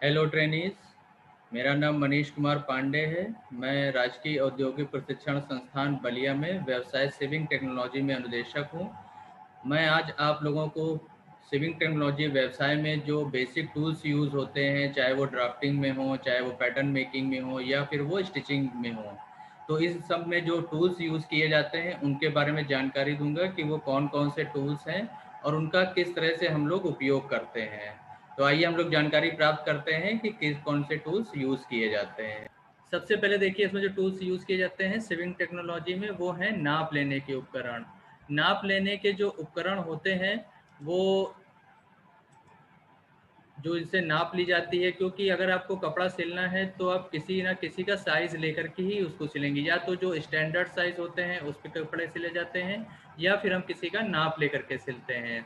Hello trainees. मेरा नाम मनीष कुमार पांडे है। मैं राजकीय औद्योगिक प्रशिक्षण संस्थान बलिया में व्यवसाय सिविंग टेक्नोलॉजी में अनुदेशक हूँ। मैं आज आप लोगों को सिविंग टेक्नोलॉजी व्यवसाय में जो बेसिक टूल्स यूज़ होते हैं, चाहे वो ड्राफ्टिंग में हो, चाहे वो पैटर्न मेकिंग में हो या फिर वो स्टिचिंग में हो, तो इस सब में जो टूल्स यूज़ किए जाते हैं उनके बारे में जानकारी दूंगा कि वो कौन कौन से टूल्स हैं और उनका किस तरह से हम लोग उपयोग करते हैं। तो आइए हम लोग जानकारी प्राप्त करते हैं कि किस कौन से टूल्स यूज़ किए जाते हैं। सबसे पहले देखिए, इसमें जो टूल्स यूज़ किए जाते हैं सिविंग टेक्नोलॉजी में, वो है नाप लेने के उपकरण। नाप लेने के जो उपकरण होते हैं वो जो इनसे नाप ली जाती है, क्योंकि अगर आपको कपड़ा सिलना है तो आप किसी ना किसी का साइज़ लेकर के ही उसको सिलेंगे। या तो जो स्टैंडर्ड साइज़ होते हैं उस पे कपड़े सिले जाते हैं, या फिर हम किसी का नाप लेकर के सिलते हैं।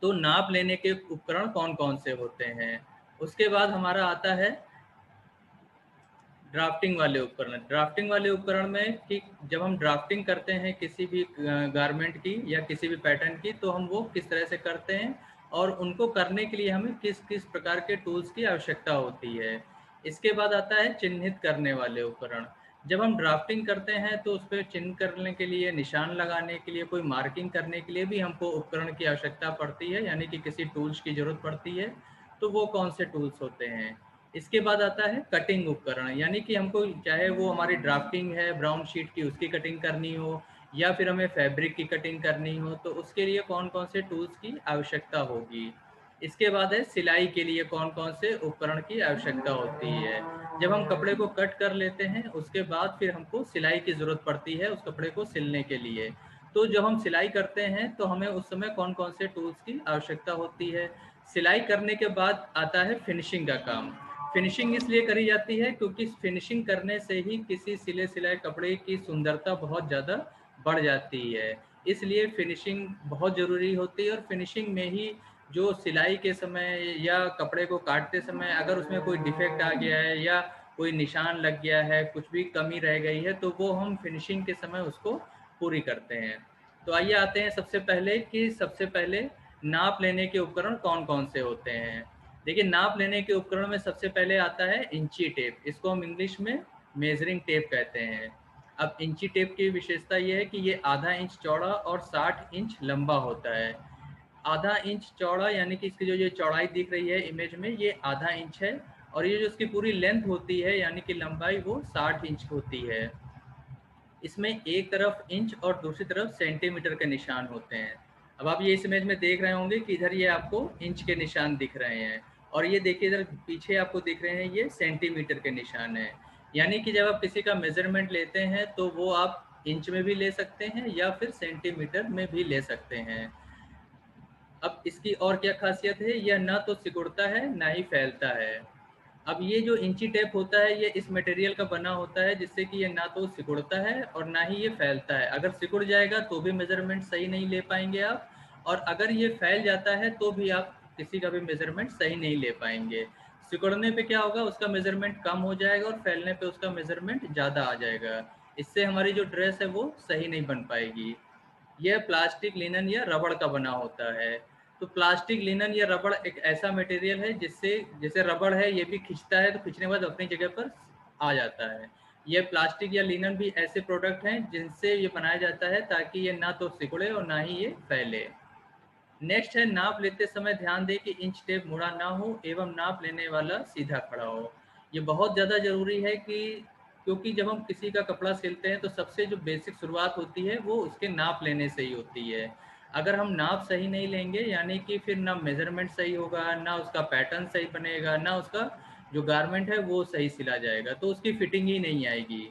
तो नाप लेने के उपकरण कौन कौन से होते हैं। उसके बाद हमारा आता है ड्राफ्टिंग वाले उपकरण। ड्राफ्टिंग वाले उपकरण में कि जब हम ड्राफ्टिंग करते हैं किसी भी गारमेंट की या किसी भी पैटर्न की, तो हम वो किस तरह से करते हैं और उनको करने के लिए हमें किस किस प्रकार के टूल्स की आवश्यकता होती है। इसके बाद आता है चिन्हित करने वाले उपकरण। जब हम ड्राफ्टिंग करते हैं तो उस पर चिन्ह करने के लिए, निशान लगाने के लिए, कोई मार्किंग करने के लिए भी हमको उपकरण की आवश्यकता पड़ती है, यानी कि किसी टूल्स की ज़रूरत पड़ती है। तो वो कौन से टूल्स होते हैं। इसके बाद आता है कटिंग उपकरण, यानी कि हमको चाहे वो हमारी ड्राफ्टिंग है ब्राउन शीट की, उसकी कटिंग करनी हो या फिर हमें फैब्रिक की कटिंग करनी हो, तो उसके लिए कौन कौन से टूल्स की आवश्यकता होगी। इसके बाद है सिलाई के लिए कौन कौन से उपकरण की आवश्यकता होती है। जब हम कपड़े को कट कर लेते हैं उसके बाद फिर हमको सिलाई की ज़रूरत पड़ती है उस कपड़े को सिलने के लिए। तो जब हम सिलाई करते हैं तो हमें उस समय कौन कौन से टूल्स की आवश्यकता होती है। सिलाई करने के बाद आता है फिनिशिंग का काम। फिनिशिंग इसलिए करी जाती है क्योंकि फिनिशिंग करने से ही किसी सिले सिलाए कपड़े की सुंदरता बहुत ज़्यादा बढ़ जाती है। इसलिए फिनिशिंग बहुत ज़रूरी होती है, और फिनिशिंग में ही जो सिलाई के समय या कपड़े को काटते समय अगर उसमें कोई डिफेक्ट आ गया है या कोई निशान लग गया है, कुछ भी कमी रह गई है, तो वो हम फिनिशिंग के समय उसको पूरी करते हैं। तो आइए आते हैं सबसे पहले कि सबसे पहले नाप लेने के उपकरण कौन कौन से होते हैं। देखिए, नाप लेने के उपकरण में सबसे पहले आता है इंची टेप। इसको हम इंग्लिश में मेजरिंग टेप कहते हैं। अब इंची टेप की विशेषता ये है कि ये आधा इंच चौड़ा और 60 इंच लंबा होता है। आधा इंच चौड़ा यानी कि इसकी जो ये चौड़ाई दिख रही है इमेज में, ये आधा इंच है। और ये जो इसकी पूरी लेंथ होती है यानी कि लंबाई, वो 60 इंच होती है। इसमें एक तरफ इंच और दूसरी तरफ सेंटीमीटर के निशान होते हैं। अब आप ये इस इमेज में देख रहे होंगे कि इधर ये आपको इंच के निशान दिख रहे हैं, और ये देखिए इधर पीछे आपको दिख रहे हैं ये सेंटीमीटर के निशान है। यानी कि जब आप किसी का मेजरमेंट लेते हैं तो वो आप इंच में भी ले सकते हैं या फिर सेंटीमीटर में भी ले सकते हैं। अब इसकी और क्या खासियत है, यह ना तो सिकुड़ता है ना ही फैलता है। अब ये जो इंची टेप होता है ये इस मटेरियल का बना होता है जिससे कि ये ना तो सिकुड़ता है और ना ही ये फैलता है। अगर सिकुड़ जाएगा तो भी मेजरमेंट सही नहीं ले पाएंगे आप, और अगर ये फैल जाता है तो भी आप किसी का भी मेजरमेंट सही नहीं ले पाएंगे। सिकुड़ने पे क्या होगा, उसका मेजरमेंट कम हो जाएगा, और फैलने पे उसका मेजरमेंट ज़्यादा आ जाएगा। इससे हमारी जो ड्रेस है वो सही नहीं बन पाएगी। यह प्लास्टिक, लिनन या रबड़ का बना होता है। तो प्लास्टिक, लिनन या रबड़ एक ऐसा मटेरियल है जिससे, जैसे रबड़ है ये भी खिंचता है तो खींचने के बाद अपनी जगह पर आ जाता है। ये प्लास्टिक या लिनन भी ऐसे प्रोडक्ट हैं जिनसे ये बनाया जाता है ताकि ये ना तो सिकुड़े और ना ही ये फैले। नेक्स्ट है नाप लेते समय ध्यान दें कि इंच टेप मुड़ा ना हो एवं नाप लेने वाला सीधा खड़ा हो। ये बहुत ज़्यादा ज़रूरी है कि, क्योंकि जब हम किसी का कपड़ा सिलते हैं तो सबसे जो बेसिक शुरुआत होती है वो उसके नाप लेने से ही होती है। अगर हम नाप सही नहीं लेंगे यानी कि फिर ना मेजरमेंट सही होगा, ना उसका पैटर्न सही बनेगा, ना उसका जो गारमेंट है वो सही सिला जाएगा, तो उसकी फिटिंग ही नहीं आएगी।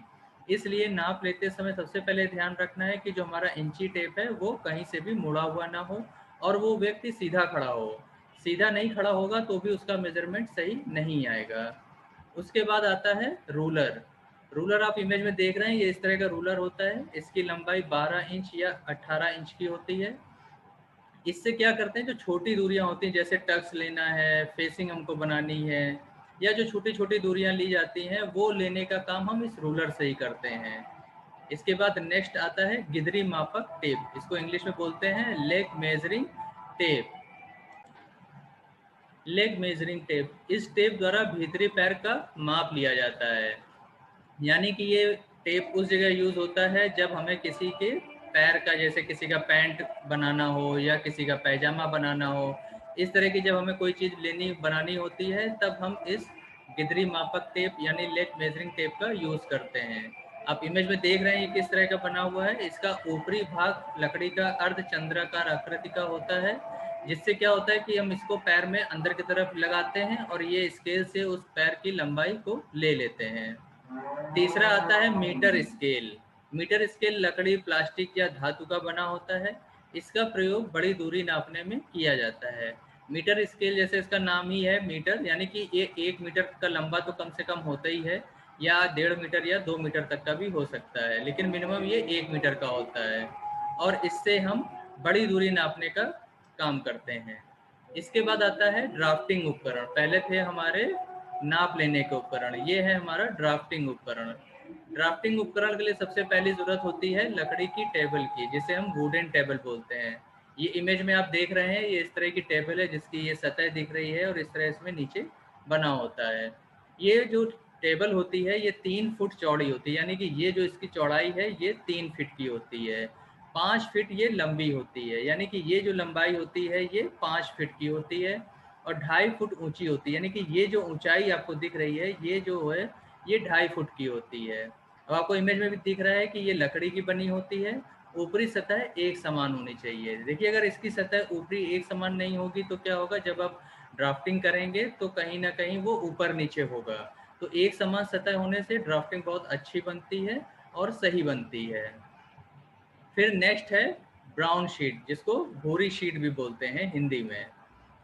इसलिए नाप लेते समय सबसे पहले ध्यान रखना है कि जो हमारा इंची टेप है वो कहीं से भी मुड़ा हुआ ना हो और वो व्यक्ति सीधा खड़ा हो। सीधा नहीं खड़ा होगा तो भी उसका मेजरमेंट सही नहीं आएगा। उसके बाद आता है रूलर। रूलर आप इमेज में देख रहे हैं, ये इस तरह का रूलर होता है। इसकी लंबाई 12 इंच या 18 इंच की होती है। इससे क्या करते हैं, जो छोटी दूरियां होती हैं जैसे टक्स लेना है, फेसिंग हमको बनानी है, या जो छोटी छोटी दूरियां ली जाती हैं वो लेने का काम हम इस रूलर से ही करते हैं। इसके बाद नेक्स्ट आता है गिदरी मापक टेप। इसको इंग्लिश में बोलते हैं leg measuring tape. Leg measuring tape, इस टेप द्वारा भीतरी पैर का माप लिया जाता है। यानी कि ये टेप उस जगह यूज़ होता है जब हमें किसी के पैर का, जैसे किसी का पैंट बनाना हो या किसी का पैजामा बनाना हो, इस तरह की जब हमें कोई चीज़ लेनी बनानी होती है तब हम इस गिदरी मापक टेप यानी लेग मेजरिंग टेप का यूज़ करते हैं। आप इमेज में देख रहे हैं ये किस तरह का बना हुआ है। इसका ऊपरी भाग लकड़ी का अर्धचंद्राकार आकृति का होता है, जिससे क्या होता है कि हम इसको पैर में अंदर की तरफ लगाते हैं और ये स्केल से उस पैर की लंबाई को ले लेते हैं। तीसरा आता है मीटर स्केल। मीटर स्केल लकड़ी, प्लास्टिक या धातु का बना होता है। इसका प्रयोग बड़ी दूरी नापने में किया जाता है। मीटर स्केल, जैसे इसका नाम ही है मीटर, यानी कि ये 1 मीटर का लंबा तो कम से कम होता ही है, या 1.5 मीटर या 2 मीटर तक का भी हो सकता है, लेकिन मिनिमम ये 1 मीटर का होता है और इससे हम बड़ी दूरी नापने का काम करते हैं। इसके बाद आता है ड्राफ्टिंग उपकरण। पहले थे हमारे नाप लेने के उपकरण, ये है हमारा ड्राफ्टिंग उपकरण। ड्राफ्टिंग उपकरण के लिए सबसे पहली जरूरत होती है लकड़ी की टेबल की, जिसे हम वुडन टेबल बोलते हैं। ये इमेज में आप देख रहे हैं, ये इस तरह की टेबल है जिसकी ये सतह दिख रही है और इस तरह इसमें नीचे बना होता है। ये जो टेबल होती है ये 3 फुट चौड़ी होती है, यानी कि ये जो इसकी चौड़ाई है ये 3 फीट की होती है। 5 फीट ये लंबी होती है, यानी कि ये जो लंबाई होती है ये 5 फीट की होती है और 2.5 फुट ऊंची होती है, यानी कि ये जो ऊंचाई आपको दिख रही है ये जो है ये 2.5 फुट की होती है। अब आपको इमेज में भी दिख रहा है कि ये लकड़ी की बनी होती है। ऊपरी सतह एक समान होनी चाहिए। देखिए अगर इसकी सतह ऊपरी एक समान नहीं होगी तो क्या होगा, जब आप ड्राफ्टिंग करेंगे तो कहीं ना कहीं वो ऊपर नीचे होगा। तो एक समान सतह होने से ड्राफ्टिंग बहुत अच्छी बनती है और सही बनती है। फिर नेक्स्ट है ब्राउन शीट, जिसको भूरी शीट भी बोलते हैं हिंदी में।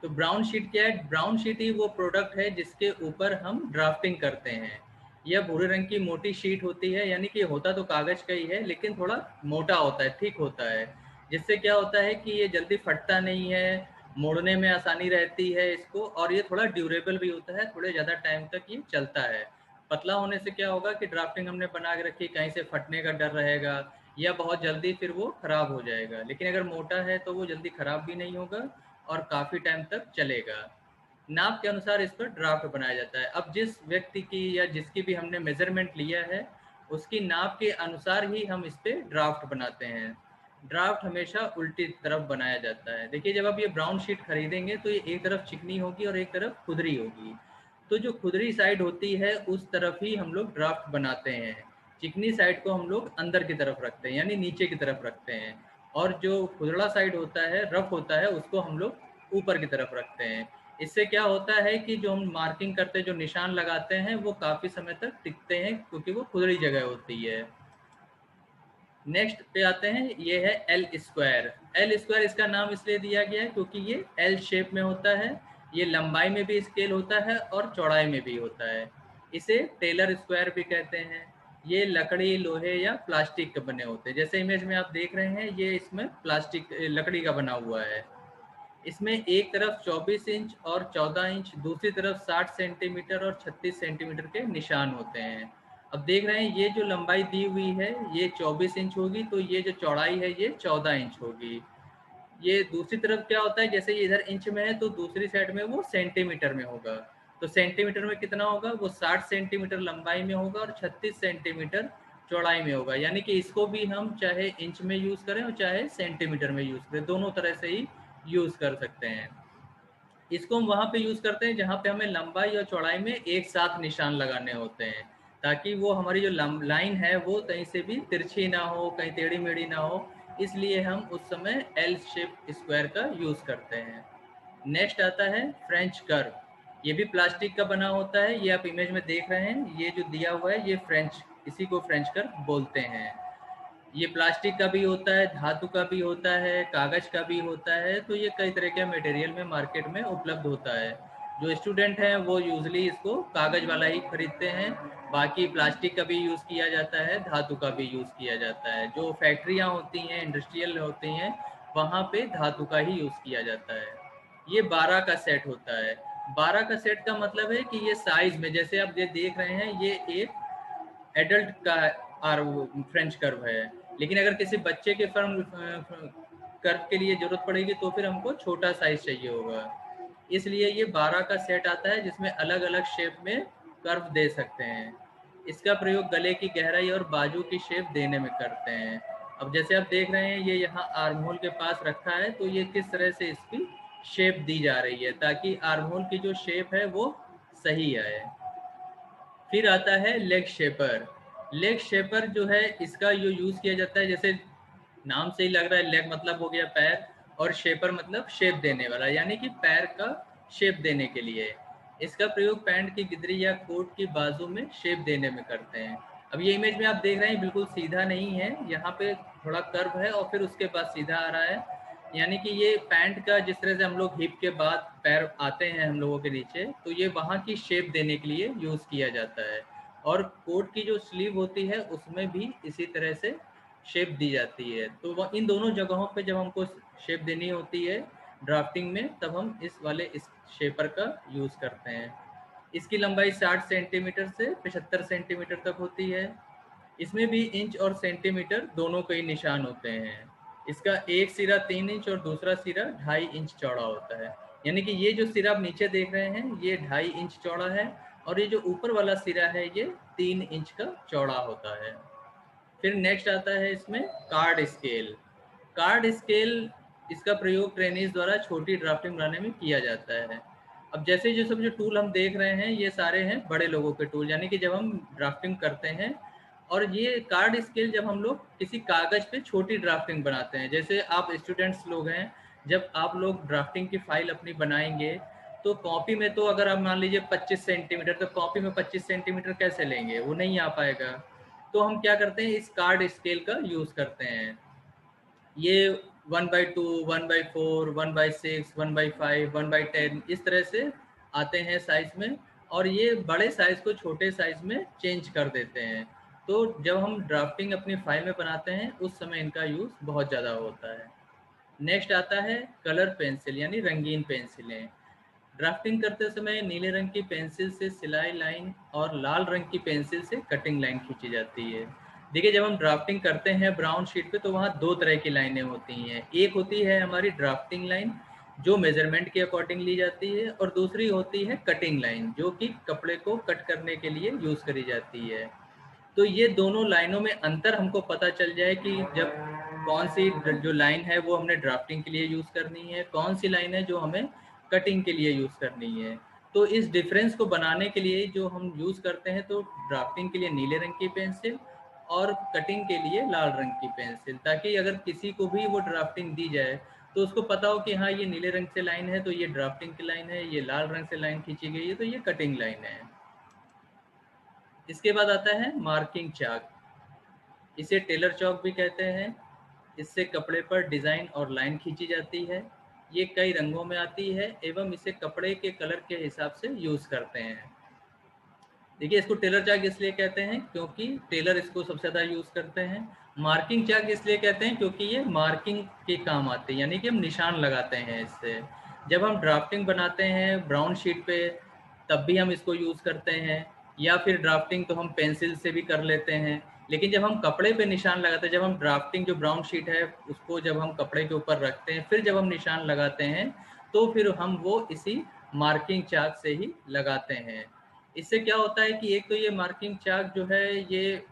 तो ब्राउन शीट क्या है? ब्राउन शीट ही वो प्रोडक्ट है जिसके ऊपर हम ड्राफ्टिंग करते हैं। यह भूरे रंग की मोटी शीट होती है, यानी कि होता तो कागज का ही है लेकिन थोड़ा मोटा होता है, थिक होता है। जिससे क्या होता है कि ये जल्दी फटता नहीं है, मोड़ने में आसानी रहती है इसको, और ये थोड़ा ड्यूरेबल भी होता है, थोड़े ज़्यादा टाइम तक ये चलता है। पतला होने से क्या होगा कि ड्राफ्टिंग हमने बना के रखी, कहीं से फटने का डर रहेगा या बहुत जल्दी फिर वो खराब हो जाएगा। लेकिन अगर मोटा है तो वो जल्दी खराब भी नहीं होगा और काफ़ी टाइम तक चलेगा। नाप के अनुसार इस पर ड्राफ्ट बनाया जाता है। अब जिस व्यक्ति की या जिसकी भी हमने मेजरमेंट लिया है उसकी नाप के अनुसार ही हम इस पे ड्राफ्ट बनाते हैं। ड्राफ्ट हमेशा उल्टी तरफ बनाया जाता है। देखिए जब आप ये ब्राउन शीट खरीदेंगे तो ये एक तरफ चिकनी होगी और एक तरफ खुदरी होगी। तो जो खुदरी साइड होती है उस तरफ ही हम लोग ड्राफ्ट बनाते हैं। चिकनी साइड को हम लोग अंदर की तरफ रखते हैं, यानी नीचे की तरफ रखते हैं, और जो खुदड़ा साइड होता है, रफ होता है, उसको हम लोग ऊपर की तरफ रखते हैं। इससे क्या होता है कि जो हम मार्किंग करते हैं, जो निशान लगाते हैं, वो काफ़ी समय तक टिकते हैं क्योंकि वो खुदरी जगह होती है। नेक्स्ट पे आते हैं, ये है एल स्क्वायर। एल स्क्वायर इसका नाम इसलिए दिया गया है क्योंकि ये एल शेप में होता है। ये लंबाई में भी स्केल होता है और चौड़ाई में भी होता है। इसे टेलर स्क्वायर भी कहते हैं। ये लकड़ी, लोहे या प्लास्टिक के बने होते हैं। जैसे इमेज में आप देख रहे हैं ये इसमें प्लास्टिक, लकड़ी का बना हुआ है। इसमें एक तरफ 24 इंच और 14 इंच, दूसरी तरफ 60 सेंटीमीटर और 36 सेंटीमीटर के निशान होते हैं। अब देख रहे हैं ये जो लंबाई दी हुई है ये 24 इंच होगी, तो ये जो चौड़ाई है ये 14 इंच होगी। ये दूसरी तरफ क्या होता है, जैसे ये इधर इंच में है तो दूसरी साइड में वो सेंटीमीटर में होगा। तो सेंटीमीटर में कितना होगा, वो 60 सेंटीमीटर लंबाई में होगा और 36 सेंटीमीटर चौड़ाई में होगा। यानी कि इसको भी हम चाहे इंच में यूज़ करें और चाहे सेंटीमीटर में यूज़ करें, दोनों तरह से ही यूज़ कर सकते हैं। इसको हम वहाँ पे यूज़ करते हैं जहाँ पे हमें लंबाई और चौड़ाई में एक साथ निशान लगाने होते हैं, ताकि वो हमारी जो लाइन है वो कहीं से भी तिरछी ना हो, कहीं टेढ़ी मेढ़ी ना हो। इसलिए हम उस समय एल शेप स्क्वायर का यूज़ करते हैं। नेक्स्ट आता है फ्रेंच कर्व। ये भी प्लास्टिक का बना होता है। ये आप इमेज में देख रहे हैं, ये जो दिया हुआ है ये फ्रेंच, इसी को फ्रेंच कर्व बोलते हैं। ये प्लास्टिक का भी होता है, धातु का भी होता है, कागज का भी होता है। तो ये कई तरह के मटेरियल में मार्केट में उपलब्ध होता है। जो स्टूडेंट हैं वो यूजली इसको कागज वाला ही खरीदते हैं। बाकी प्लास्टिक का भी यूज़ किया जाता है, धातु का भी यूज़ किया जाता है। जो फैक्ट्रियाँ होती हैं, इंडस्ट्रियल होती हैं, वहाँ पे धातु का ही यूज़ किया जाता है। ये 12 का सेट होता है। 12 का सेट का मतलब है कि ये साइज में, जैसे आप ये देख रहे हैं, ये एक एडल्ट का आर फ्रेंच कर्व है। लेकिन अगर किसी बच्चे के कर्व के लिए जरूरत पड़ेगी तो फिर हमको छोटा साइज चाहिए होगा। इसलिए ये 12 का सेट आता है जिसमें अलग अलग शेप में कर्व दे सकते हैं। इसका प्रयोग गले की गहराई और बाजू की शेप देने में करते हैं। अब जैसे आप देख रहे हैं ये यहाँ आर्म होल के पास रखा है, तो ये किस तरह से इसकी शेप दी जा रही है ताकि आर्म होल की जो शेप है वो सही आए। फिर आता है लेग शेपर। लेग शेपर जो है इसका जो यूज़ किया जाता है, जैसे नाम से ही लग रहा है, लेग मतलब हो गया पैर और शेपर मतलब शेप देने वाला, यानी कि पैर का शेप देने के लिए। इसका प्रयोग पैंट की गिदरी या कोट की बाजू में शेप देने में करते हैं। अब ये इमेज में आप देख रहे हैं बिल्कुल सीधा नहीं है, यहाँ पे थोड़ा कर्व है और फिर उसके बाद सीधा आ रहा है। यानी कि ये पैंट का जिस तरह से हम लोग हिप के बाद पैर आते हैं हम लोगों के नीचे, तो ये वहाँ की शेप देने के लिए यूज़ किया जाता है। और कोट की जो स्लीव होती है उसमें भी इसी तरह से शेप दी जाती है। तो वह इन दोनों जगहों पे जब हमको शेप देनी होती है ड्राफ्टिंग में, तब हम इस वाले इस शेपर का यूज़ करते हैं। इसकी लंबाई 60 सेंटीमीटर से 75 सेंटीमीटर तक होती है। इसमें भी इंच और सेंटीमीटर दोनों के ही निशान होते हैं। इसका एक सिरा 3 इंच और दूसरा सिरा 2.5 इंच चौड़ा होता है। यानी कि ये जो सिरा आप नीचे देख रहे हैं ये 2.5 इंच चौड़ा है और ये जो ऊपर वाला सिरा है ये 3 इंच का चौड़ा होता है। फिर नेक्स्ट आता है इसमें कार्ड स्केल। कार्ड स्केल इसका प्रयोग ट्रेनीज द्वारा छोटी ड्राफ्टिंग बनाने में किया जाता है। अब जैसे जो सब जो टूल हम देख रहे हैं ये सारे हैं बड़े लोगों के टूल, यानी कि जब हम ड्राफ्टिंग करते हैं। और ये कार्ड स्केल जब हम लोग किसी कागज़ पे छोटी ड्राफ्टिंग बनाते हैं, जैसे आप स्टूडेंट्स लोग हैं, जब आप लोग ड्राफ्टिंग की फाइल अपनी बनाएंगे तो कॉपी में तो अगर आप मान लीजिए 25 सेंटीमीटर, तो कॉपी में 25 सेंटीमीटर कैसे लेंगे, वो नहीं आ पाएगा। तो हम क्या करते हैं इस कार्ड स्केल का यूज़ करते हैं। ये 1/2, 1/4, 1/6, 1/5, 1/10 इस तरह से आते हैं साइज में, और ये बड़े साइज को छोटे साइज में चेंज कर देते हैं। तो जब हम ड्राफ्टिंग अपनी फाइल में बनाते हैं उस समय इनका यूज़ बहुत ज़्यादा होता है। नेक्स्ट आता है कलर पेंसिल यानी रंगीन पेंसिलें। ड्राफ्टिंग करते समय नीले रंग की पेंसिल से सिलाई लाइन और लाल रंग की पेंसिल से कटिंग लाइन खींची जाती है। देखिए जब हम ड्राफ्टिंग करते हैं ब्राउन शीट पे तो वहाँ दो तरह की लाइनें होती हैं। एक होती है हमारी ड्राफ्टिंग लाइन जो मेजरमेंट के अकॉर्डिंग ली जाती है, और दूसरी होती है कटिंग लाइन जो कि कपड़े को कट करने के लिए यूज़ करी जाती है। तो ये दोनों लाइनों में अंतर हमको पता चल जाए कि जब कौन सी जो लाइन है वो हमने ड्राफ्टिंग के लिए यूज़ करनी है, कौन सी लाइन है जो हमें कटिंग के लिए यूज़ करनी है। तो इस डिफरेंस को बनाने के लिए जो हम यूज़ करते हैं, तो ड्राफ्टिंग के लिए नीले रंग की पेंसिल और कटिंग के लिए लाल रंग की पेंसिल, ताकि अगर किसी को भी वो ड्राफ्टिंग दी जाए तो उसको पता हो कि हाँ ये नीले रंग से लाइन है तो ये ड्राफ्टिंग की लाइन है, ये लाल रंग से लाइन खींची गई है तो ये कटिंग लाइन है। इसके बाद आता है मार्किंग चाक। इसे टेलर चौक भी कहते हैं। इससे कपड़े पर डिज़ाइन और लाइन खींची जाती है। ये कई रंगों में आती है एवं इसे कपड़े के कलर के हिसाब से यूज़ करते हैं। देखिए इसको टेलर चाक इसलिए कहते हैं क्योंकि टेलर इसको सबसे ज़्यादा यूज़ करते हैं। मार्किंग चाक इसलिए कहते हैं क्योंकि ये मार्किंग के काम आते हैं, यानी कि हम निशान लगाते हैं इससे। जब हम ड्राफ्टिंग बनाते हैं ब्राउन शीट पे तब भी हम इसको यूज़ करते हैं, या फिर ड्राफ्टिंग तो हम पेंसिल से भी कर लेते हैं। लेकिन जब हम कपड़े पे निशान लगाते हैं, जब हम ड्राफ्टिंग जो ब्राउन शीट है उसको जब हम कपड़े के ऊपर रखते हैं फिर जब हम निशान लगाते हैं, तो फिर हम वो इसी मार्किंग चाक से ही लगाते हैं। इससे क्या होता है कि एक तो ये मार्किंग चाक जो है ये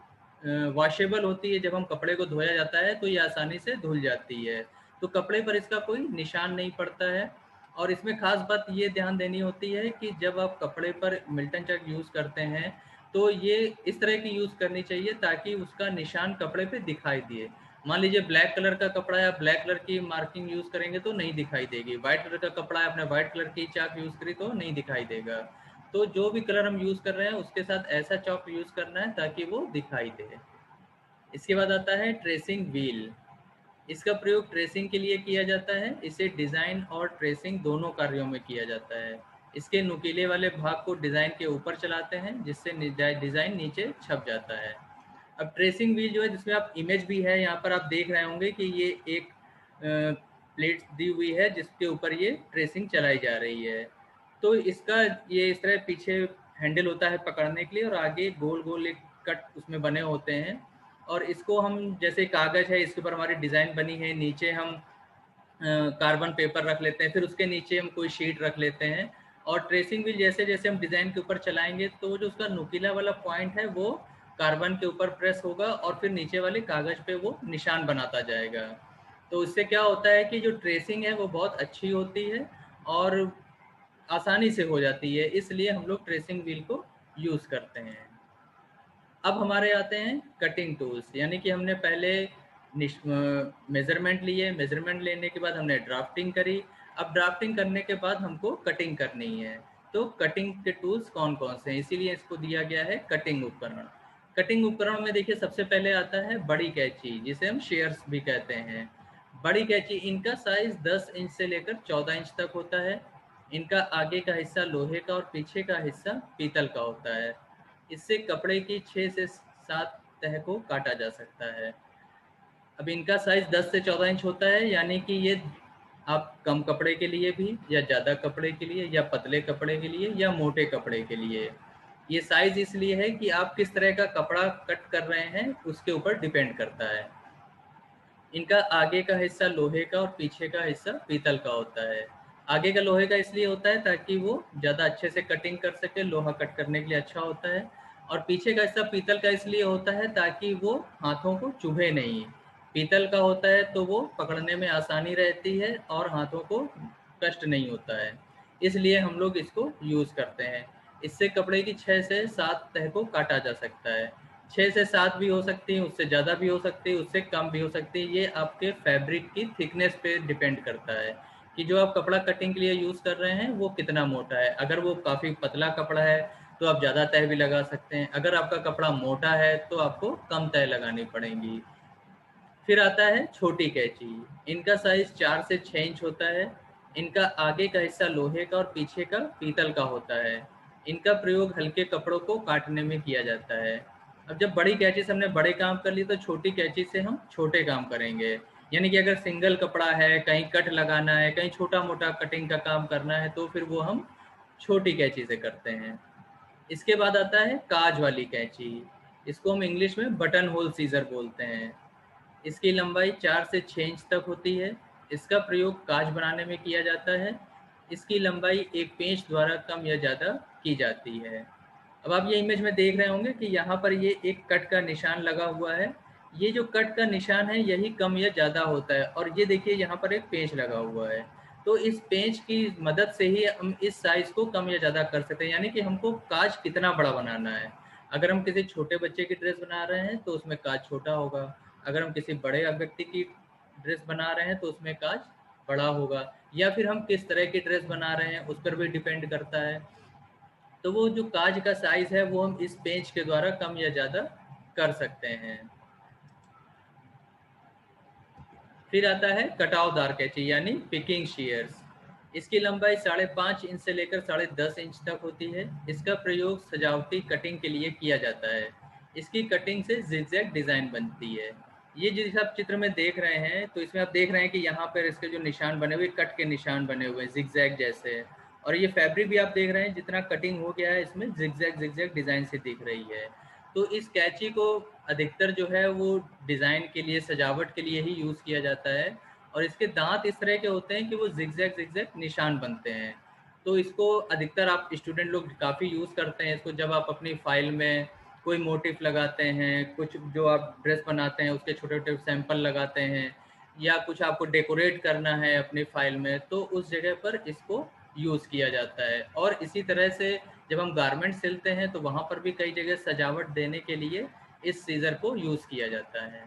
वॉशेबल होती है, जब हम कपड़े को धोया जाता है तो ये आसानी से धुल जाती है, तो कपड़े पर इसका कोई निशान नहीं पड़ता है। और इसमें ख़ास बात ये ध्यान देनी होती है कि जब आप कपड़े पर मिल्टन चाक यूज़ करते हैं तो ये इस तरह की यूज़ करनी चाहिए ताकि उसका निशान कपड़े पे दिखाई दिए। मान लीजिए ब्लैक कलर का कपड़ा है, आप ब्लैक कलर की मार्किंग यूज़ करेंगे तो नहीं दिखाई देगी। वाइट कलर का कपड़ा है, आपने वाइट कलर की चाक यूज़ करी तो नहीं दिखाई देगा। तो जो भी कलर हम यूज़ कर रहे हैं उसके साथ ऐसा चॉक यूज़ करना है ताकि वो दिखाई दे। इसके बाद आता है ट्रेसिंग व्हील। इसका प्रयोग ट्रेसिंग के लिए किया जाता है। इसे डिज़ाइन और ट्रेसिंग दोनों कार्यों में किया जाता है। इसके नुकीले वाले भाग को डिज़ाइन के ऊपर चलाते हैं जिससे डिज़ाइन नीचे छप जाता है। अब ट्रेसिंग व्हील जो है जिसमें आप इमेज भी है यहाँ पर आप देख रहे होंगे कि ये एक प्लेट दी हुई है जिसके ऊपर ये ट्रेसिंग चलाई जा रही है। तो इसका ये इस तरह पीछे हैंडल होता है पकड़ने के लिए और आगे गोल गोल एक कट उसमें बने होते हैं। और इसको हम जैसे कागज़ है इसके ऊपर हमारी डिज़ाइन बनी है, नीचे हम कार्बन पेपर रख लेते हैं, फिर उसके नीचे हम कोई शीट रख लेते हैं, और ट्रेसिंग व्हील जैसे जैसे हम डिज़ाइन के ऊपर चलाएंगे तो जो उसका नुकीला वाला पॉइंट है वो कार्बन के ऊपर प्रेस होगा और फिर नीचे वाले कागज़ पे वो निशान बनाता जाएगा। तो इससे क्या होता है कि जो ट्रेसिंग है वो बहुत अच्छी होती है और आसानी से हो जाती है, इसलिए हम लोग ट्रेसिंग व्हील को यूज़ करते हैं। अब हमारे आते हैं कटिंग टूल्स, यानी कि हमने पहले मेज़रमेंट लिए, मेज़रमेंट लेने के बाद हमने ड्राफ्टिंग करी। अब ड्राफ्टिंग करने के बाद हमको कटिंग करनी है। तो कटिंग के टूल्स कौन कौन से हैं, इसीलिए इसको दिया गया है कटिंग उपकरण। कटिंग उपकरण में देखिए सबसे पहले आता है बड़ी कैंची, जिसे हम शेयर्स भी कहते हैं। बड़ी कैंची, इनका साइज़ 10 इंच से लेकर 14 इंच तक होता है। इनका आगे का हिस्सा लोहे का और पीछे का हिस्सा पीतल का होता है। इससे कपड़े की 6 से 7 तह को काटा जा सकता है। अब इनका साइज़ 10 से 14 इंच होता है, यानी कि ये आप कम कपड़े के लिए भी, या ज़्यादा कपड़े के लिए, या पतले कपड़े के लिए, या मोटे कपड़े के लिए। ये साइज़ इसलिए है कि आप किस तरह का कपड़ा कट कर रहे हैं उसके ऊपर डिपेंड करता है। इनका आगे का हिस्सा लोहे का और पीछे का हिस्सा पीतल का होता है। आगे का लोहे का इसलिए होता है ताकि वो ज़्यादा अच्छे से कटिंग कर सके, लोहा कट करने के लिए अच्छा होता है। और पीछे का हिस्सा पीतल का इसलिए होता है ताकि वो हाथों को चुभे नहीं। पीतल का होता है तो वो पकड़ने में आसानी रहती है और हाथों को कष्ट नहीं होता है, इसलिए हम लोग इसको यूज़ करते हैं। इससे कपड़े की 6 से 7 तह को काटा जा सकता है। 6 से 7 भी हो सकती है, उससे ज़्यादा भी हो सकती है, उससे कम भी हो सकती है। ये आपके फैब्रिक की थिकनेस पे डिपेंड करता है कि जो आप कपड़ा कटिंग के लिए यूज़ कर रहे हैं वो कितना मोटा है। अगर वो काफ़ी पतला कपड़ा है तो आप ज़्यादा तह भी लगा सकते हैं। अगर आपका कपड़ा मोटा है तो आपको कम तह लगानी पड़ेंगी। फिर आता है छोटी कैंची। इनका साइज़ 4 से 6 इंच होता है। इनका आगे का हिस्सा लोहे का और पीछे का पीतल का होता है। इनका प्रयोग हल्के कपड़ों को काटने में किया जाता है। अब जब बड़ी कैंची से हमने बड़े काम कर लिए तो छोटी कैंची से हम छोटे काम करेंगे। यानी कि अगर सिंगल कपड़ा है, कहीं कट लगाना है, कहीं छोटा-मोटा कटिंग का काम करना है तो फिर वो हम छोटी कैंची से करते हैं। इसके बाद आता है काज वाली कैंची। इसको हम इंग्लिश में बटन होल सीज़र बोलते हैं। इसकी लंबाई 4 से 6 इंच तक होती है। इसका प्रयोग कांच बनाने में किया जाता है। इसकी लंबाई एक पेंच द्वारा कम या ज़्यादा की जाती है। अब आप ये इमेज में देख रहे होंगे कि यहाँ पर ये एक कट का निशान लगा हुआ है। ये जो कट का निशान है यही कम या ज़्यादा होता है, और ये देखिए यहाँ पर एक पेंच लगा हुआ है। तो इस पेंच की मदद से ही हम इस साइज़ को कम या ज़्यादा कर सकते हैं, यानी कि हमको कांच कितना बड़ा बनाना है। अगर हम किसी छोटे बच्चे की ड्रेस बना रहे हैं तो उसमें कांच छोटा होगा। अगर हम किसी बड़े व्यक्ति की ड्रेस बना रहे हैं तो उसमें कांच बड़ा होगा, या फिर हम किस तरह की ड्रेस बना रहे हैं उस पर भी डिपेंड करता है। तो वो जो काज का साइज़ है वो हम इस पेंच के द्वारा कम या ज़्यादा कर सकते हैं। फिर आता है कटावदार कैंची यानी पिकिंग shears। इसकी लंबाई 5.5 इंच से लेकर 10.5 इंच तक होती है। इसका प्रयोग सजावटी कटिंग के लिए किया जाता है। इसकी कटिंग से zigzag डिज़ाइन बनती है। ये जिस आप चित्र में देख रहे हैं तो इसमें आप देख रहे हैं कि यहाँ पर इसके जो निशान बने हुए, कट के निशान बने हुए हैं zigzag जैसे। और ये फैब्रिक भी आप देख रहे हैं जितना कटिंग हो गया है इसमें zigzag डिज़ाइन से दिख रही है। तो इस कैंची को अधिकतर जो है वो डिज़ाइन के लिए, सजावट के लिए ही यूज़ किया जाता है। और इसके दांत इस तरह के होते हैं कि वो ज़िगज़ैग निशान बनते हैं। तो इसको अधिकतर आप स्टूडेंट लोग काफ़ी यूज़ करते हैं इसको, जब आप अपनी फ़ाइल में कोई मोटिफ लगाते हैं, कुछ जो आप ड्रेस बनाते हैं उसके छोटे-छोटे सैंपल लगाते हैं, या कुछ आपको डेकोरेट करना है अपनी फ़ाइल में, तो उस जगह पर इसको यूज़ किया जाता है। और इसी तरह से जब हम गारमेंट सिलते हैं तो वहाँ पर भी कई जगह सजावट देने के लिए इस सीज़र को यूज़ किया जाता है।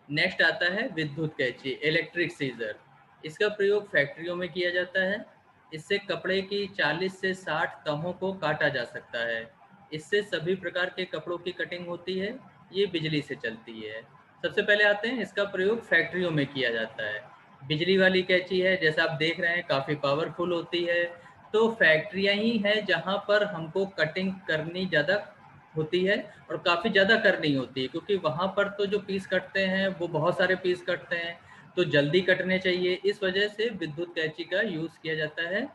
नेक्स्ट आता है विद्युत कैंची, इलेक्ट्रिक सीज़र। इसका प्रयोग फैक्ट्रियों में किया जाता है। इससे कपड़े की 40 से 60 तहों को काटा जा सकता है। इससे सभी प्रकार के कपड़ों की कटिंग होती है। ये बिजली से चलती है। सबसे पहले आते हैं इसका प्रयोग फैक्ट्रियों में किया जाता है। बिजली वाली कैंची है, जैसा आप देख रहे हैं काफ़ी पावरफुल होती है। तो फैक्ट्रियाँ ही हैं जहाँ पर हमको कटिंग करनी ज़्यादा होती है, और काफ़ी ज़्यादा करनी होती है, क्योंकि वहाँ पर तो जो पीस कटते हैं वो बहुत सारे पीस कटते हैं, तो जल्दी कटने चाहिए। इस वजह से विद्युत कैंची का यूज़ किया जाता है।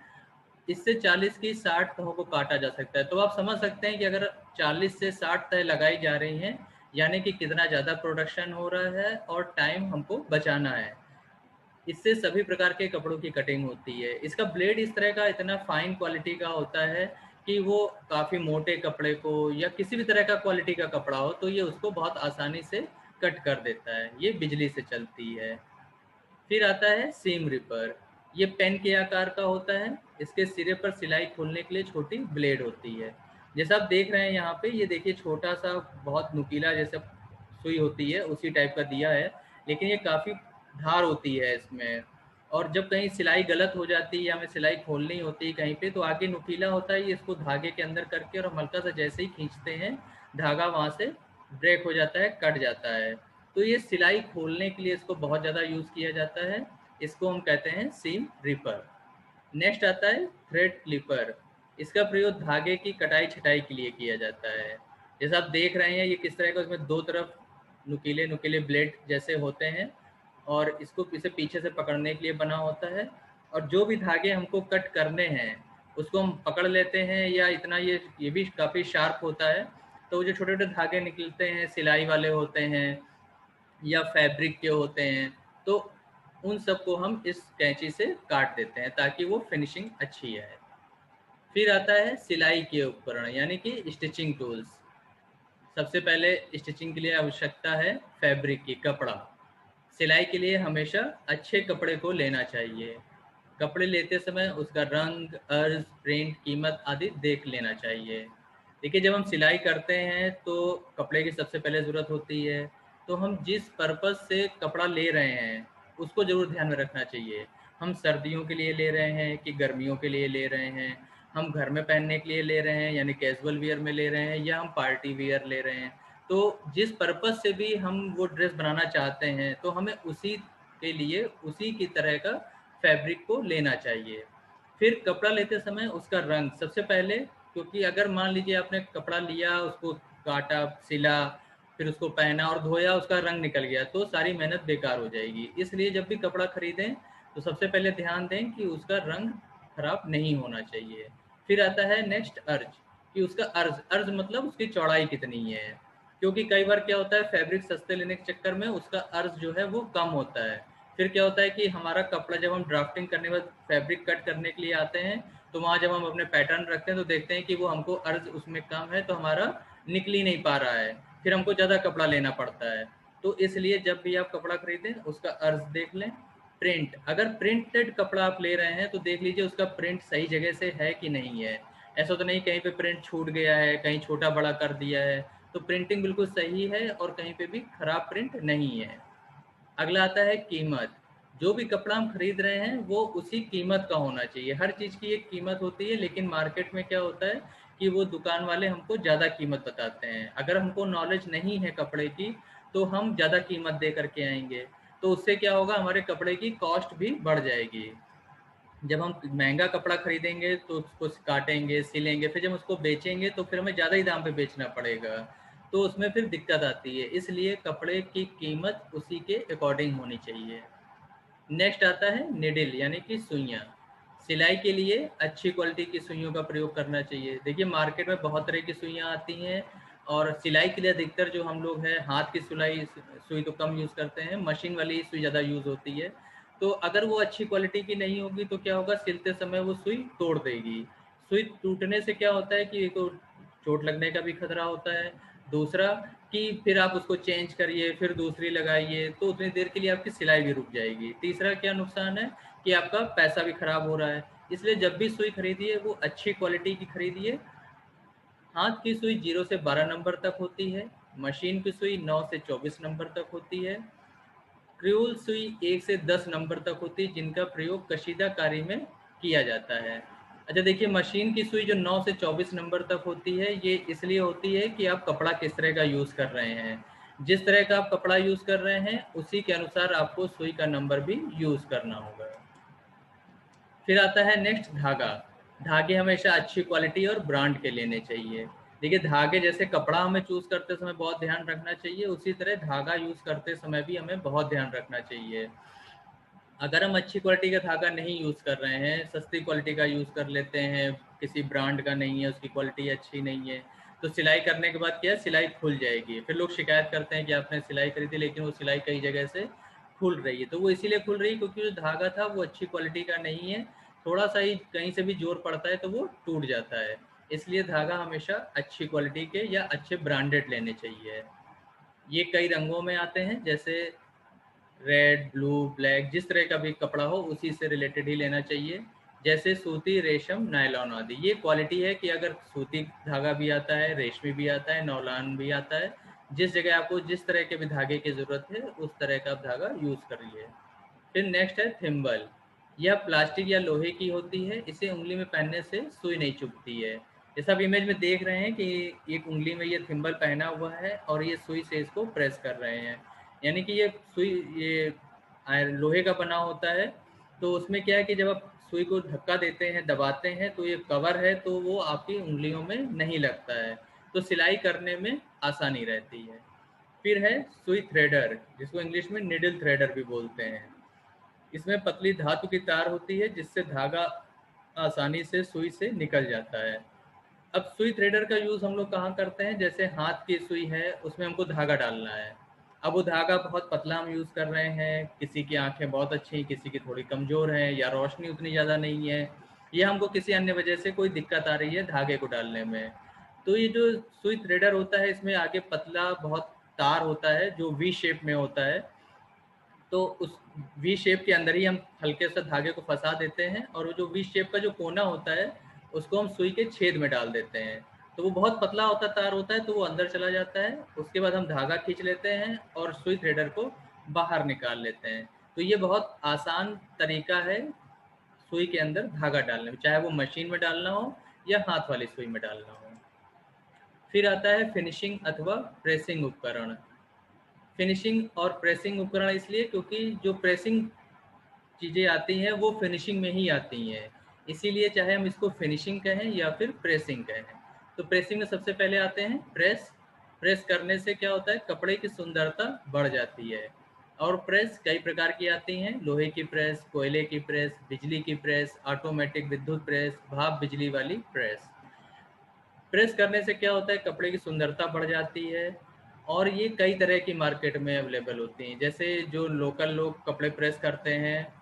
इससे 40 की 60 तहों को काटा जा सकता है। तो आप समझ सकते हैं कि अगर 40 से 60 तह लगाई जा रही हैं, यानी कि कितना ज़्यादा प्रोडक्शन हो रहा है और टाइम हमको बचाना है। इससे सभी प्रकार के कपड़ों की कटिंग होती है। इसका ब्लेड इस तरह का इतना फाइन क्वालिटी का होता है कि वो काफ़ी मोटे कपड़े को या किसी भी तरह का क्वालिटी का कपड़ा हो तो ये उसको बहुत आसानी से कट कर देता है। ये बिजली से चलती है। फिर आता है सीम रिपर। ये पेन के आकार का होता है। इसके सिरे पर सिलाई खोलने के लिए छोटी ब्लेड होती है। जैसा आप देख रहे हैं यहाँ पे, ये देखिए छोटा सा बहुत नुकीला जैसा सुई होती है उसी टाइप का दिया है, लेकिन ये काफ़ी धार होती है इसमें। और जब कहीं सिलाई गलत हो जाती है या हमें सिलाई खोलनी होती है कहीं पे, तो आगे नुकीला होता है, ये इसको धागे के अंदर करके और हम हल्का सा जैसे ही खींचते हैं धागा वहाँ से ब्रेक हो जाता है, कट जाता है। तो ये सिलाई खोलने के लिए इसको बहुत ज़्यादा यूज़ किया जाता है। इसको हम कहते हैं सीम रिपर। नेक्स्ट आता है थ्रेड क्लिपर। इसका प्रयोग धागे की कटाई छटाई के लिए किया जाता है। जैसा आप देख रहे हैं ये किस तरह का, इसमें दो तरफ नुकीले नुकीले ब्लेड जैसे होते हैं और इसको इसे पीछे से पकड़ने के लिए बना होता है। और जो भी धागे हमको कट करने हैं उसको हम पकड़ लेते हैं, या इतना ये भी काफ़ी शार्प होता है। तो जो छोटे छोटे धागे निकलते हैं सिलाई वाले होते हैं या फैब्रिक के होते हैं, तो उन सबको हम इस कैंची से काट देते हैं ताकि वो फिनिशिंग अच्छी आए। फिर आता है सिलाई के उपकरण यानी कि स्टिचिंग टूल्स। सबसे पहले स्टिचिंग के लिए आवश्यकता है फैब्रिक की, कपड़ा। सिलाई के लिए हमेशा अच्छे कपड़े को लेना चाहिए। कपड़े लेते समय उसका रंग, अर्ज, प्रिंट, कीमत आदि देख लेना चाहिए। देखिए जब हम सिलाई करते हैं तो कपड़े की सबसे पहले ज़रूरत होती है। तो हम जिस पर्पज़ से कपड़ा ले रहे हैं उसको ज़रूर ध्यान में रखना चाहिए। हम सर्दियों के लिए ले रहे हैं कि गर्मियों के लिए ले रहे हैं, हम घर में पहनने के लिए ले रहे हैं यानी कैजुअल वियर में ले रहे हैं, या हम पार्टी वियर ले रहे हैं। तो जिस पर्पज़ से भी हम वो ड्रेस बनाना चाहते हैं तो हमें उसी के लिए उसी की तरह का फैब्रिक को लेना चाहिए। फिर कपड़ा लेते समय उसका रंग सबसे पहले, क्योंकि अगर मान लीजिए आपने कपड़ा लिया, उसको काटा, सिला, फिर उसको पहना और धोया, उसका रंग निकल गया तो सारी मेहनत बेकार हो जाएगी। इसलिए जब भी कपड़ा खरीदें तो सबसे पहले ध्यान दें कि उसका रंग खराब नहीं होना चाहिए। फिर आता है नेक्स्ट अर्ज, कि उसका अर्ज, अर्ज मतलब उसकी चौड़ाई कितनी है। क्योंकि कई बार क्या होता है फैब्रिक सस्ते लेने के चक्कर में उसका अर्ज जो है वो कम होता है। फिर क्या होता है कि हमारा कपड़ा जब हम ड्राफ्टिंग करने के बाद फैब्रिक कट करने के लिए आते हैं तो वहाँ जब हम अपने पैटर्न रखते हैं तो देखते हैं कि वो हमको अर्ज उसमें कम है तो हमारा निकल ही नहीं पा रहा है, फिर हमको ज़्यादा कपड़ा लेना पड़ता है। तो इसलिए जब भी आप कपड़ा खरीदें उसका अर्ज देख लें। प्रिंट, अगर प्रिंटेड कपड़ा आप ले रहे हैं तो देख लीजिए उसका प्रिंट सही जगह से है कि नहीं है। ऐसा तो नहीं कहीं पे प्रिंट छूट गया है, कहीं छोटा बड़ा कर दिया है। तो प्रिंटिंग बिल्कुल सही है और कहीं पे भी खराब प्रिंट नहीं है। अगला आता है कीमत। जो भी कपड़ा हम खरीद रहे हैं वो उसी कीमत का होना चाहिए। हर चीज़ की एक कीमत होती है, लेकिन मार्केट में क्या होता है कि वो दुकान वाले हमको ज़्यादा कीमत बताते हैं। अगर हमको नॉलेज नहीं है कपड़े की तो हम ज़्यादा कीमत दे करके आएंगे, तो उससे क्या होगा, हमारे कपड़े की कॉस्ट भी बढ़ जाएगी। जब हम महंगा कपड़ा खरीदेंगे तो उसको काटेंगे, सिलेंगे, फिर जब उसको बेचेंगे तो फिर हमें ज़्यादा ही दाम पे बेचना पड़ेगा, तो उसमें फिर दिक्कत आती है। इसलिए कपड़े की कीमत उसी के अकॉर्डिंग होनी चाहिए। नेक्स्ट आता है निडिल यानी कि सुइयाँ। सिलाई के लिए अच्छी क्वालिटी की सुइयों का प्रयोग करना चाहिए। देखिए मार्केट में बहुत तरह की सुइयाँ आती हैं और सिलाई के लिए अधिकतर जो हम लोग हैं हाथ की सिलाई सुई तो कम यूज़ करते हैं, मशीन वाली ही सुई ज़्यादा यूज़ होती है। तो अगर वो अच्छी क्वालिटी की नहीं होगी तो क्या होगा, सिलते समय वो सुई तोड़ देगी। सुई टूटने से क्या होता है कि एक तो चोट लगने का भी खतरा होता है, दूसरा कि फिर आप उसको चेंज करिए, फिर दूसरी लगाइए, तो उतनी देर के लिए आपकी सिलाई भी रुक जाएगी। तीसरा क्या नुकसान है कि आपका पैसा भी खराब हो रहा है। इसलिए जब भी सुई खरीदिए वो अच्छी क्वालिटी की खरीदिए। हाथ की सुई 0 से 12 नंबर तक होती है, मशीन की सुई 9 से 24 नंबर तक होती है, क्रूल सुई 1 से 10 नंबर तक होती है जिनका प्रयोग कशीदा कारी में किया जाता है। अच्छा देखिए मशीन की सुई जो 9 से 24 नंबर तक होती है ये इसलिए होती है कि आप कपड़ा किस तरह का यूज़ कर रहे हैं। जिस तरह का आप कपड़ा यूज़ कर रहे हैं उसी के अनुसार आपको सुई का नंबर भी यूज़ करना होगा। फिर आता है नेक्स्ट धागा। धागे हमेशा अच्छी क्वालिटी और ब्रांड के लेने चाहिए। देखिए धागे जैसे कपड़ा हमें चूज़ करते समय बहुत ध्यान रखना चाहिए, उसी तरह धागा यूज़ करते समय भी हमें बहुत ध्यान रखना चाहिए। अगर हम अच्छी क्वालिटी का धागा नहीं यूज़ कर रहे हैं, सस्ती क्वालिटी का यूज़ कर लेते हैं, किसी ब्रांड का नहीं है, उसकी क्वालिटी अच्छी नहीं है, तो सिलाई करने के बाद क्या है, सिलाई खुल जाएगी। फिर लोग शिकायत करते हैं कि आपने सिलाई करी थी लेकिन वो सिलाई कई जगह से खुल रही है। तो वो इसीलिए खुल रही है क्योंकि जो धागा था वो अच्छी क्वालिटी का नहीं है, थोड़ा सा ही कहीं से भी जोर पड़ता है तो वो टूट जाता है। इसलिए धागा हमेशा अच्छी क्वालिटी के या अच्छे ब्रांडेड लेने चाहिए। ये कई रंगों में आते हैं, जैसे रेड, ब्लू, ब्लैक, जिस तरह का भी कपड़ा हो उसी से रिलेटेड ही लेना चाहिए। जैसे सूती, रेशम, नायलॉन आदि। ये क्वालिटी है कि अगर सूती धागा भी आता है, रेशमी भी आता है, नायलॉन भी आता है, जिस जगह आपको जिस तरह के भी धागे की ज़रूरत है उस तरह का आप धागा यूज़ करिए। फिर नेक्स्ट है थिम्बल। यह प्लास्टिक या लोहे की होती है, इसे उंगली में पहनने से सुई नहीं चुभती है। जैसा आप इमेज में देख रहे हैं कि एक उंगली में ये थिम्बल पहना हुआ है और ये सुई से इसको प्रेस कर रहे हैं। यानी कि ये सुई, ये लोहे का बना होता है, तो उसमें क्या है कि जब आप सुई को धक्का देते हैं, दबाते हैं, तो ये कवर है तो वो आपकी उंगलियों में नहीं लगता है, तो सिलाई करने में आसानी रहती है। फिर है सुई थ्रेडर, जिसको इंग्लिश में निडल थ्रेडर भी बोलते हैं। इसमें पतली धातु की तार होती है जिससे धागा आसानी से सुई से निकल जाता है। अब सुई थ्रेडर का यूज़ हम लोग कहाँ करते हैं, जैसे हाथ की सुई है उसमें हमको धागा डालना है। अब वो धागा बहुत पतला हम यूज़ कर रहे हैं, किसी की आंखें बहुत अच्छी, किसी की थोड़ी कमज़ोर है, या रोशनी उतनी ज़्यादा नहीं है, या हमको किसी अन्य वजह से कोई दिक्कत आ रही है धागे को डालने में। तो ये जो सुई थ्रेडर होता है इसमें आगे पतला बहुत तार होता है जो वी शेप में होता है, तो उस वी शेप के अंदर ही हम हल्के से धागे को फंसा देते हैं और वो जो वी शेप का जो कोना होता है उसको हम सुई के छेद में डाल देते हैं। तो वो बहुत पतला होता तार होता है तो वो अंदर चला जाता है। उसके बाद हम धागा खींच लेते हैं और सुई थ्रेडर को बाहर निकाल लेते हैं। तो ये बहुत आसान तरीका है सुई के अंदर धागा डालने में, चाहे वो मशीन में डालना हो या हाथ वाली सुई में डालना हो। फिर आता है फिनिशिंग अथवा प्रेसिंग उपकरण। फिनिशिंग और प्रेसिंग उपकरण इसलिए क्योंकि जो प्रेसिंग चीज़ें आती हैं वो फिनिशिंग में ही आती हैं, इसीलिए चाहे हम इसको फिनिशिंग कहें या फिर प्रेसिंग कहें। तो प्रेसिंग में सबसे पहले आते हैं प्रेस। प्रेस करने से क्या होता है, कपड़े की सुंदरता बढ़ जाती है। और प्रेस कई प्रकार की आती हैं, लोहे की प्रेस, कोयले की प्रेस, बिजली की प्रेस, ऑटोमेटिक विद्युत प्रेस, भाप बिजली वाली प्रेस। प्रेस करने से क्या होता है, कपड़े की सुंदरता बढ़ जाती है। और ये कई तरह की मार्केट में अवेलेबल होती हैं। जैसे जो लोकल लोग कपड़े प्रेस करते हैं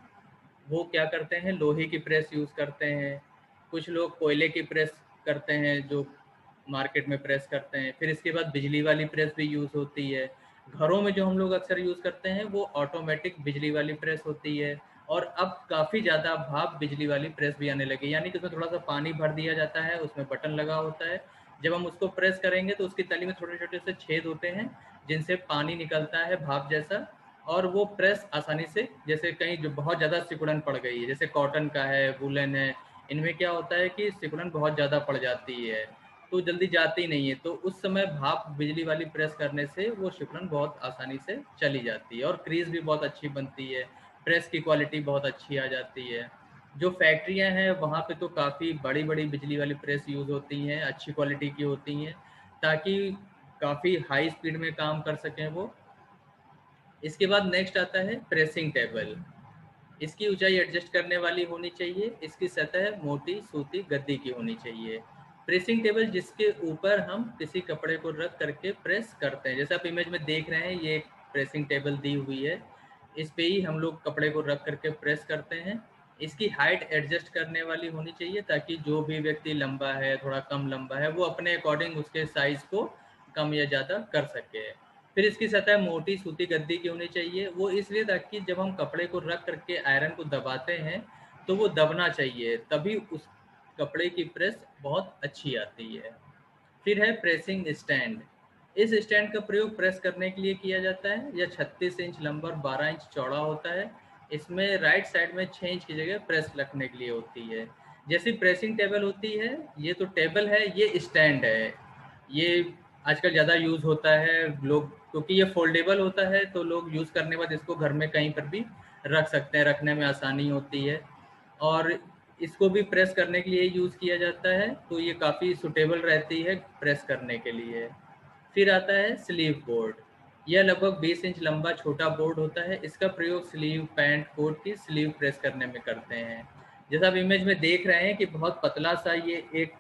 वो क्या करते हैं, लोहे की प्रेस यूज़ करते हैं। कुछ लोग कोयले की प्रेस करते हैं जो मार्केट में प्रेस करते हैं। फिर इसके बाद बिजली वाली प्रेस भी यूज़ होती है। घरों में जो हम लोग अक्सर यूज़ करते हैं वो ऑटोमेटिक बिजली वाली प्रेस होती है। और अब काफ़ी ज़्यादा भाप बिजली वाली प्रेस भी आने लगी, यानी कि उसमें थोड़ा सा पानी भर दिया जाता है, उसमें बटन लगा होता है। जब हम उसको प्रेस करेंगे तो उसकी तली में छोटे छोटे से छेद होते हैं जिनसे पानी निकलता है भाप जैसा। और वो प्रेस आसानी से, जैसे कहीं जो बहुत ज़्यादा सिकुड़न पड़ गई है, जैसे कॉटन का है, वूलन है, इनमें क्या होता है कि सिकुड़न बहुत ज़्यादा पड़ जाती है तो जल्दी जाती नहीं है, तो उस समय भाप बिजली वाली प्रेस करने से वो सिकुड़न बहुत आसानी से चली जाती है और क्रीज भी बहुत अच्छी बनती है, प्रेस की क्वालिटी बहुत अच्छी आ जाती है। जो फैक्ट्रियां हैं वहाँ पे तो काफ़ी बड़ी बड़ी बिजली वाली प्रेस यूज़ होती हैं, अच्छी क्वालिटी की होती हैं, ताकि काफ़ी हाई स्पीड में काम कर सकें वो। इसके बाद नेक्स्ट आता है प्रेसिंग टेबल। इसकी ऊंचाई एडजस्ट करने वाली होनी चाहिए, इसकी सतह मोटी सूती गद्दी की होनी चाहिए। प्रेसिंग टेबल जिसके ऊपर हम किसी कपड़े को रख करके प्रेस करते हैं, जैसे आप इमेज में देख रहे हैं ये एक प्रेसिंग टेबल दी हुई है, इस पे ही हम लोग कपड़े को रख करके प्रेस करते हैं। इसकी हाइट एडजस्ट करने वाली होनी चाहिए ताकि जो भी व्यक्ति लंबा है, थोड़ा कम लंबा है, वो अपने अकॉर्डिंग उसके साइज को कम या ज़्यादा कर सके। फिर इसकी सतह मोटी सूती गद्दी की होनी चाहिए, वो इसलिए ताकि जब हम कपड़े को रख करके आयरन को दबाते हैं तो वो दबना चाहिए, तभी उस कपड़े की प्रेस बहुत अच्छी आती है। फिर है प्रेसिंग स्टैंड। इस स्टैंड का प्रयोग प्रेस करने के लिए किया जाता है। यह 36 इंच लंबा और 12 इंच चौड़ा होता है। इसमें राइट साइड में 6 इंच की जगह प्रेस रखने के लिए होती है। जैसी प्रेसिंग टेबल होती है, ये तो टेबल है, ये स्टैंड है। ये आजकल ज़्यादा यूज़ होता है लोग, क्योंकि ये फोल्डेबल होता है तो लोग यूज़ करने के बाद इसको घर में कहीं पर भी रख सकते हैं, रखने में आसानी होती है। और इसको भी प्रेस करने के लिए यूज़ किया जाता है, तो ये काफ़ी सूटेबल रहती है प्रेस करने के लिए। फिर आता है स्लीव बोर्ड। यह लगभग 20 इंच लंबा छोटा बोर्ड होता है। इसका प्रयोग स्लीव, पैंट, कोट की स्लीव प्रेस करने में करते हैं। जैसा आप इमेज में देख रहे हैं कि बहुत पतला सा ये एक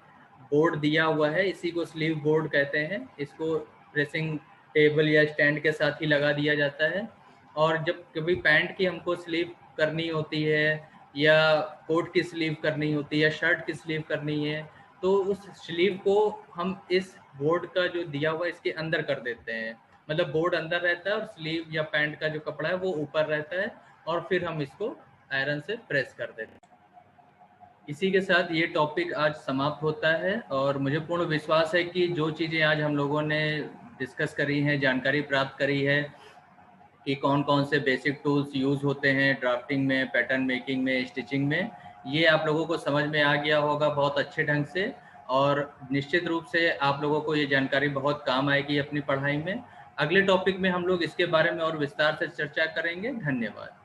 बोर्ड दिया हुआ है, इसी को स्लीव बोर्ड कहते हैं। इसको प्रेसिंग टेबल या स्टैंड के साथ ही लगा दिया जाता है और जब कभी पैंट की हमको स्लीव करनी होती है या कोट की स्लीव करनी होती है या शर्ट की स्लीव करनी है, तो उस स्लीव को हम इस बोर्ड का जो दिया हुआ है इसके अंदर कर देते हैं। मतलब बोर्ड अंदर रहता है और स्लीव या पैंट का जो कपड़ा है वो ऊपर रहता है, और फिर हम इसको आयरन से प्रेस कर देते हैं। इसी के साथ ये टॉपिक आज समाप्त होता है, और मुझे पूर्ण विश्वास है कि जो चीज़ें आज हम लोगों ने डिस्कस करी हैं, जानकारी प्राप्त करी है कि कौन कौन से बेसिक टूल्स यूज़ होते हैं ड्राफ्टिंग में, पैटर्न मेकिंग में, स्टिचिंग में, ये आप लोगों को समझ में आ गया होगा बहुत अच्छे ढंग से। और निश्चित रूप से आप लोगों को ये जानकारी बहुत काम आएगी अपनी पढ़ाई में। अगले टॉपिक में हम लोग इसके बारे में और विस्तार से चर्चा करेंगे। धन्यवाद।